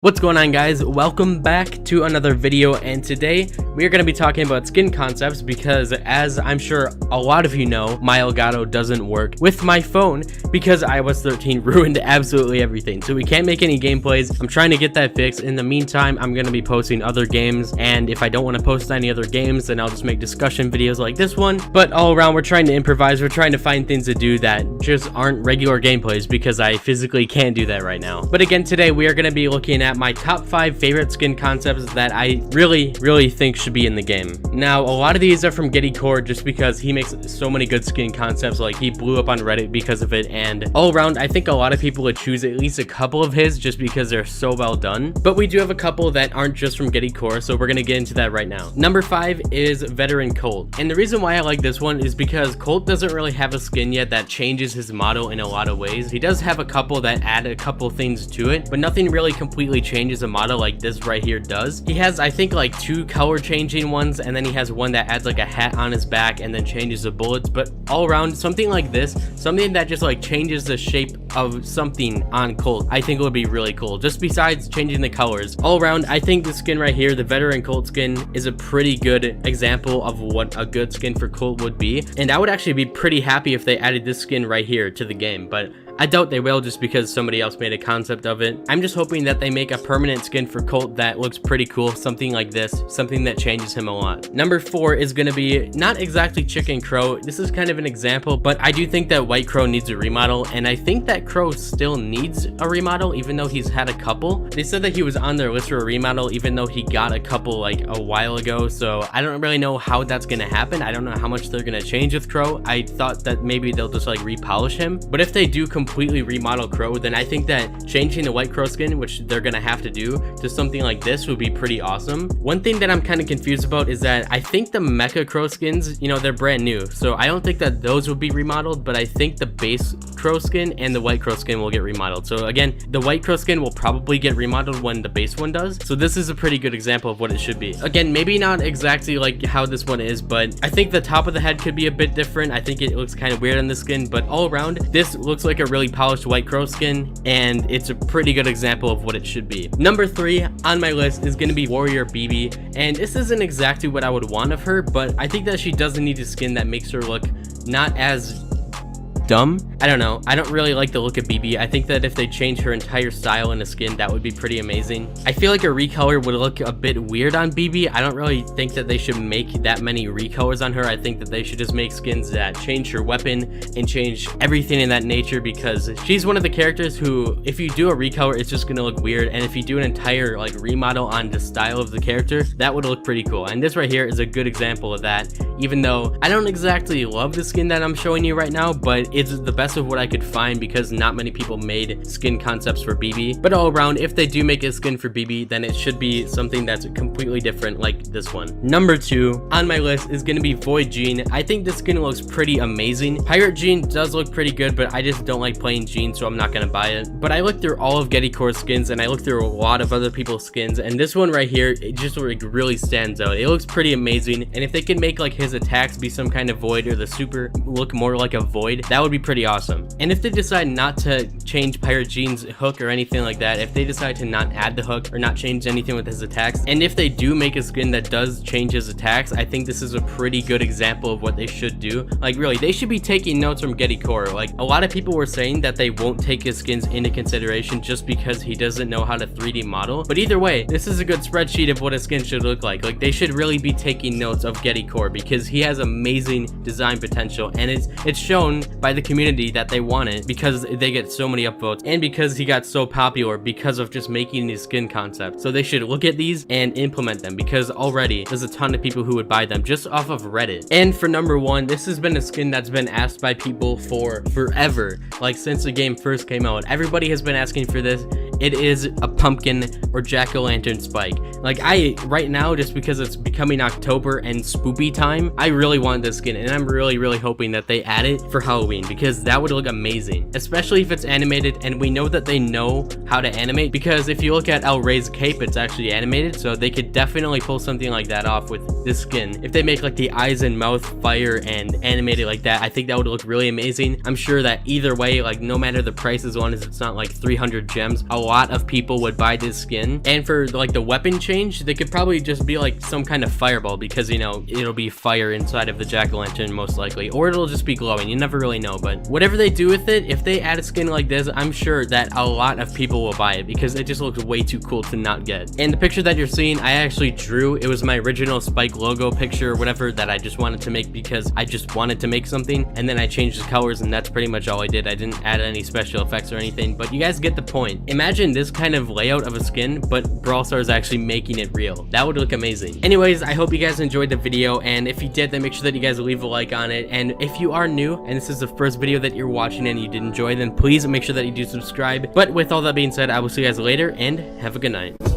What's going on, guys? Welcome back to another video, and today we are going to be talking about skin concepts because, as I'm sure a lot of you know, my Elgato doesn't work with my phone because iOS 13 ruined absolutely everything, so we can't make any gameplays. I'm trying to get that fixed. In the meantime, I'm going to be posting other games, and if I don't want to post any other games, then I'll just make discussion videos like this one. But all around, we're trying to improvise. We're trying to find things to do that just aren't regular gameplays because I physically can't do that right now. But again, today we are going to be looking at my top 5 favorite skin concepts that I really think should be in the game. Now, a lot of these are from Gedi just because he makes so many good skin concepts. Like, he blew up on Reddit because of it, and all around I think a lot of people would choose at least a couple of his just because they're so well done. But we do have a couple that aren't just from Gedi, so we're gonna get into that right now. Number 5 is Veteran Colt, and the reason why I like this one is because Colt doesn't really have a skin yet that changes his model in a lot of ways. He does have a couple that add a couple things to it, but nothing really completely changes a model like this right here does. He has, I think, like 2 color changing ones, and then he has one that adds like a hat on his back and then changes the bullets. But all around, something like this, something that just like changes the shape of something on Colt, I think would be really cool, just besides changing the colors. All around, I think the skin right here, the Veteran Colt skin, is a pretty good example of what a good skin for Colt would be, and I would actually be pretty happy if they added this skin right here to the game, but I doubt they will just because somebody else made a concept of it. I'm just hoping that they make a permanent skin for Colt that looks pretty cool, something like this, something that changes him a lot. Number 4 is going to be not exactly Chicken Crow. This is kind of an example, but I do think that White Crow needs a remodel, and I think that Crow still needs a remodel even though he's had a couple. They said that he was on their list for a remodel even though he got a couple like a while ago, so I don't really know how that's going to happen. I don't know how much they're going to change with Crow. I thought that maybe they'll just like repolish him, but if they do completely remodel Crow, then I think that changing the White Crow skin, which they're gonna have to do, to something like this would be pretty awesome. One thing that I'm kind of confused about is that I think the Mecha Crow skins, you know, they're brand new, so I don't think that those would be remodeled, but I think the base Crow skin and the White Crow skin will get remodeled. So again, the White Crow skin will probably get remodeled when the base one does, so this is a pretty good example of what it should be. Again, maybe not exactly like how this one is, but I think the top of the head could be a bit different. I think it looks kind of weird on the skin, but all around, this looks like a really polished White Crow skin, and it's a pretty good example of what it should be. Number 3 on my list is going to be Warrior BB, and this isn't exactly what I would want of her, but I think that she doesn't need a skin that makes her look not as dumb. I don't know. I don't really like the look of BB. I think that if they change her entire style in a skin, that would be pretty amazing. I feel like a recolor would look a bit weird on BB. I don't really think that they should make that many recolors on her. I think that they should just make skins that change her weapon and change everything in that nature, because she's one of the characters who, if you do a recolor, it's just gonna look weird, and if you do an entire like remodel on the style of the character, that would look pretty cool. And this right here is a good example of that, even though I don't exactly love the skin that I'm showing you right now, but it's the best of what I could find because not many people made skin concepts for BB. But all around, if they do make a skin for BB, then it should be something that's completely different like this one. Number 2 on my list is going to be Void Jean. I think this skin looks pretty amazing. Pirate Jean does look pretty good, but I just don't like playing Jean, so I'm not going to buy it. But I looked through all of Gedi skins, and I looked through a lot of other people's skins, and this one right here, it just like really stands out. It looks pretty amazing, and if they can make like his attacks be some kind of void, or the super look more like a void, that would be pretty awesome. And if they decide not to change Pirate Jean's hook or anything like that, if they decide to not add the hook or not change anything with his attacks, and if they do make a skin that does change his attacks, I think this is a pretty good example of what they should do. Like, really, they should be taking notes from Gedi. Like, a lot of people were saying that they won't take his skins into consideration just because he doesn't know how to 3D model, but either way, this is a good spreadsheet of what a skin should look like. Like, they should really be taking notes of Gedi because he has amazing design potential, and it's shown by the community that they want it because they get so many upvotes, and because he got so popular because of just making these skin concepts. So they should look at these and implement them, because already there's a ton of people who would buy them just off of Reddit. And for number 1, this has been a skin that's been asked by people for forever, like since the game first came out. Everybody has been asking for this. It is a pumpkin or jack-o'-lantern spike. Like, right now, just because it's becoming October and spoopy time, I really want this skin, and I'm really hoping that they add it for Halloween, because that would look amazing, especially if it's animated. And we know that they know how to animate, because if you look at El Rey's cape, it's actually animated, so they could definitely pull something like that off with this skin. If they make like the eyes and mouth fire and animate it like that, I think that would look really amazing. I'm sure that either way, like no matter the price, as long as it's not like 300 gems, a lot of people would buy this skin. And for like the weapon change, they could probably just be like some kind of fireball, because, you know, it'll be fire inside of the jack-o'-lantern most likely, or it'll just be glowing. You never really know. But whatever they do with it, if they add a skin like this, I'm sure that a lot of people will buy it, because it just looks way too cool to not get. And the picture that you're seeing, I actually drew. It was my original Spike logo picture or whatever that I just wanted to make because I just wanted to make something, and then I changed the colors, and that's pretty much all I did. I didn't add any special effects or anything, but you guys get the point. Imagine this kind of layout of a skin, but Brawl Stars actually making it real. That would look amazing. Anyways, I hope you guys enjoyed the video, and if you did, then make sure that you guys leave a like on it. And if you are new and this is the first video that you're watching and you did enjoy, then please make sure that you do subscribe. But with all that being said, I will see you guys later, and have a good night.